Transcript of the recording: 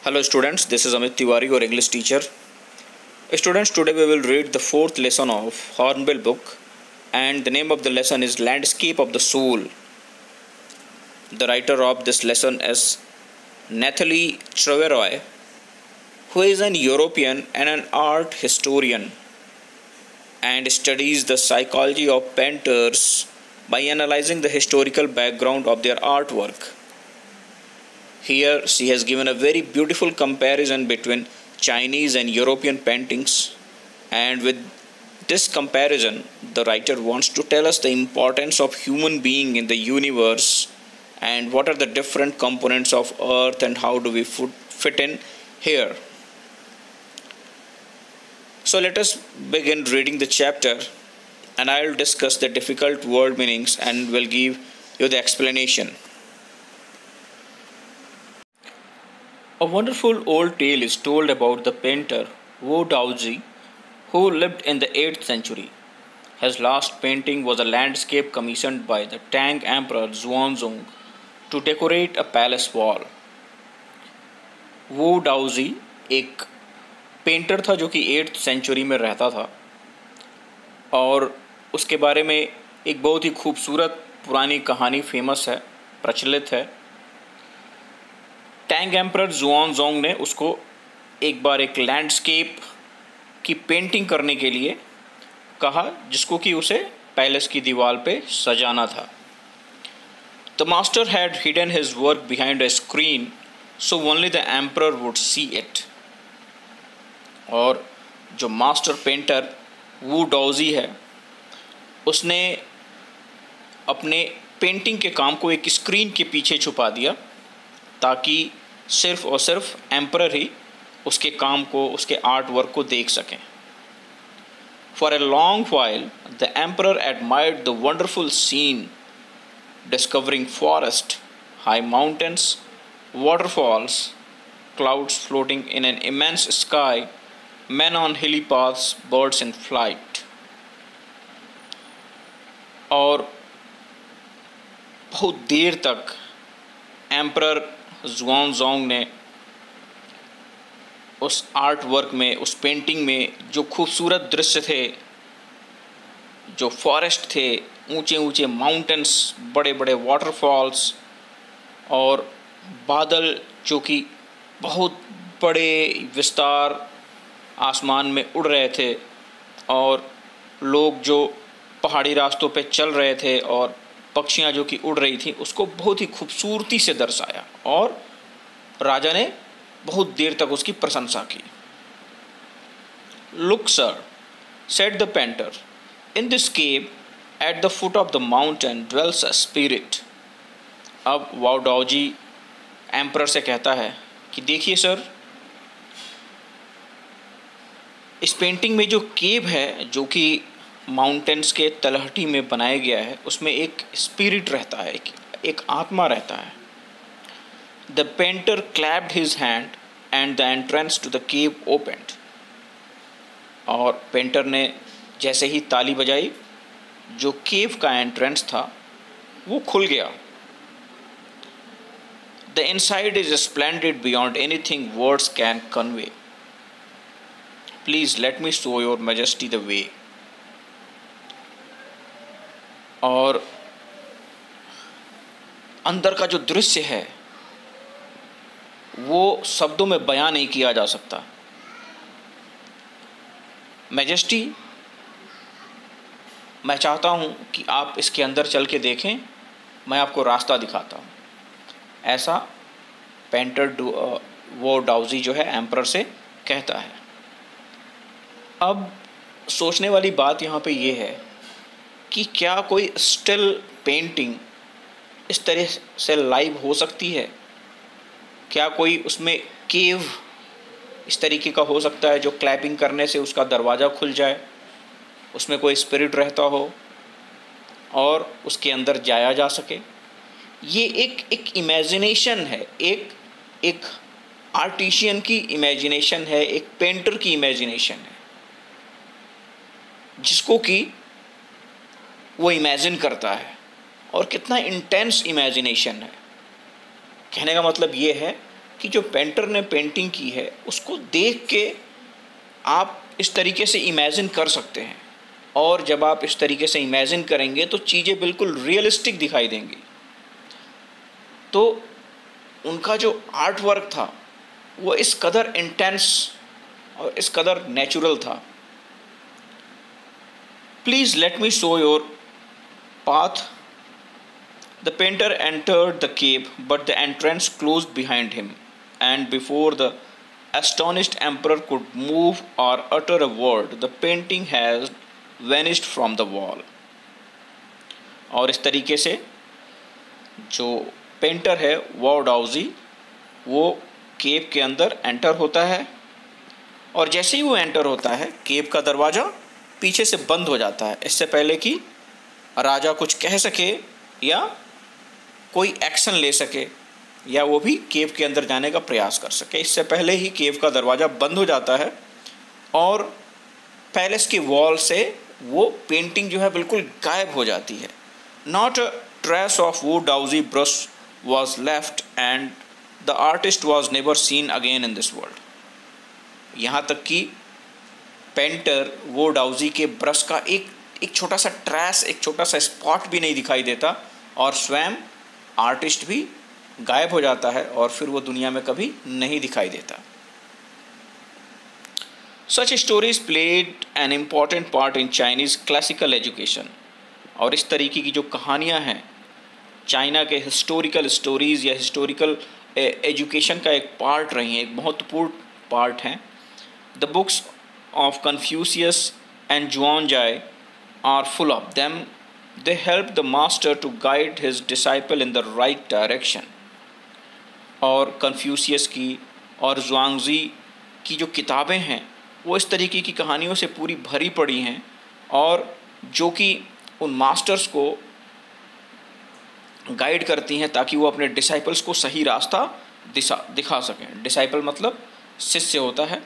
Hello students, this is Amit Tiwari, your English teacher. Students, today we will read the fourth lesson of Hornbill book, and the name of the lesson is Landscape of the Soul. The writer of this lesson is Nathalie Treveroy, who is an European and an art historian and studies the psychology of painters by analyzing the historical background of their artwork. Here she has given a very beautiful comparison between Chinese and European paintings, and with this comparison the writer wants to tell us the importance of human being in the universe and what are the different components of earth and how do we fit in here. So let us begin reading the chapter, and I will discuss the difficult word meanings and will give you the explanation. A wonderful old tale is told about the painter Wu Daozi, who lived in the 8th century. His last painting was a landscape commissioned by the Tang Emperor Xuanzong to decorate a palace wall. Wu Daozi एक painter था जो कि 8th century में रहता था, और उसके बारे में एक बहुत ही खूबसूरत पुरानी कहानी फेमस है, प्रचलित है। टैंग एम्परर जुआनजोंग ने उसको एक बार एक लैंडस्केप की पेंटिंग करने के लिए कहा, जिसको कि उसे पैलेस की दीवार पे सजाना था। The master had hidden his work behind a screen so only the emperor would see it. और जो मास्टर पेंटर वू डाओजी है, उसने अपने पेंटिंग के काम को एक स्क्रीन के पीछे छुपा दिया ताकि सिर्फ और सिर्फ एम्परर ही उसके काम को, उसके आर्ट वर्क को देख सकें। For a long while the emperor admired the wonderful scene, discovering forest, high mountains, waterfalls, clouds floating in an immense sky, men on hilly paths, birds in flight. और बहुत देर तक एम्परर जुआनजोंग ने उस art work में, उस painting में जो खूबसूरत दृश्य थे, जो फॉरेस्ट थे, ऊंचे ऊंचे माउंटेन्स, बड़े बड़े वाटरफॉल्स और बादल जो कि बहुत बड़े विस्तार आसमान में उड़ रहे थे, और लोग जो पहाड़ी रास्तों पे चल रहे थे और पक्षियाँ जो कि उड़ रही थी, उसको बहुत ही खूबसूरती से दर्शाया, और राजा ने बहुत देर तक उसकी प्रशंसा की। Look sir, said the painter, in this cave at the foot of the mountain dwells a spirit. अब वाओ डाओजी एम्परर से कहता है कि देखिए सर, इस पेंटिंग में जो केव है, जो कि माउंटेन्स के तलहटी में बनाया गया है, उसमें एक स्पिरिट रहता है, एक आत्मा रहता है। The painter clapped his hand and the entrance to the cave opened. और पेंटर ने जैसे ही ताली बजाई, जो केव का एंट्रेंस था वो खुल गया। The inside is splendid beyond anything words can convey. Please let me show your majesty the way. और अंदर का जो दृश्य है वो शब्दों में बयां नहीं किया जा सकता। मैजेस्टी, मैं चाहता हूं कि आप इसके अंदर चल के देखें, मैं आपको रास्ता दिखाता हूं। ऐसा पेंटर वो डाउजी जो है एम्परर से कहता है। अब सोचने वाली बात यहाँ पे ये है कि क्या कोई स्टिल पेंटिंग इस तरह से लाइव हो सकती है? क्या कोई उसमें केव इस तरीके का हो सकता है जो क्लैपिंग करने से उसका दरवाज़ा खुल जाए, उसमें कोई स्पिरिट रहता हो और उसके अंदर जाया जा सके? ये एक इमेजिनेशन है, एक आर्टिशियन की इमेजिनेशन है, एक पेंटर की इमेजिनेशन है, जिसको कि वो इमेजिन करता है। और कितना इंटेंस इमेजिनेशन है। कहने का मतलब ये है कि जो पेंटर ने पेंटिंग की है उसको देख के आप इस तरीके से इमेजिन कर सकते हैं, और जब आप इस तरीके से इमेजिन करेंगे तो चीज़ें बिल्कुल रियलिस्टिक दिखाई देंगी। तो उनका जो आर्ट वर्क था वो इस कदर इंटेंस और इस कदर नेचुरल था। Please let me show your path. The painter entered the cave, but the entrance closed behind him, and before the astonished emperor could move or utter a word, the painting has vanished from the wall। और इस तरीके से जो painter है वो डाउजी, वो केव के अंदर एंटर होता है, और जैसे ही वो एंटर होता है केव का दरवाज़ा पीछे से बंद हो जाता है, इससे पहले कि राजा कुछ कह सके या कोई एक्शन ले सके या वो भी केव के अंदर जाने का प्रयास कर सके। इससे पहले ही केव का दरवाज़ा बंद हो जाता है और पैलेस की वॉल से वो पेंटिंग जो है बिल्कुल गायब हो जाती है। Not a trace of Wu Daozi brush was left and the artist was never seen again in this world. यहाँ तक कि पेंटर वो डाउजी के ब्रश का एक छोटा सा ट्रेस, एक छोटा सा स्पॉट भी नहीं दिखाई देता, और स्वयं आर्टिस्ट भी गायब हो जाता है और फिर वो दुनिया में कभी नहीं दिखाई देता। Such stories played an important part in Chinese classical education. और इस तरीके की जो कहानियाँ हैं चाइना के हिस्टोरिकल स्टोरीज़ या हिस्टोरिकल एजुकेशन का एक पार्ट रही हैं, एक महत्वपूर्ण पार्ट हैं। The books of Confucius and Zhuangzi are full of them. They help the master to guide his disciple in the right direction. और कन्फ्यूशियस की और जुआंगजी की जो किताबें हैं वो इस तरीके की कहानियों से पूरी भरी पड़ी हैं, और जो कि उन मास्टर्स को गाइड करती हैं ताकि वो अपने डिसाइपल्स को सही रास्ता दिखा सकें। डिसाइपल मतलब शिष्य होता है।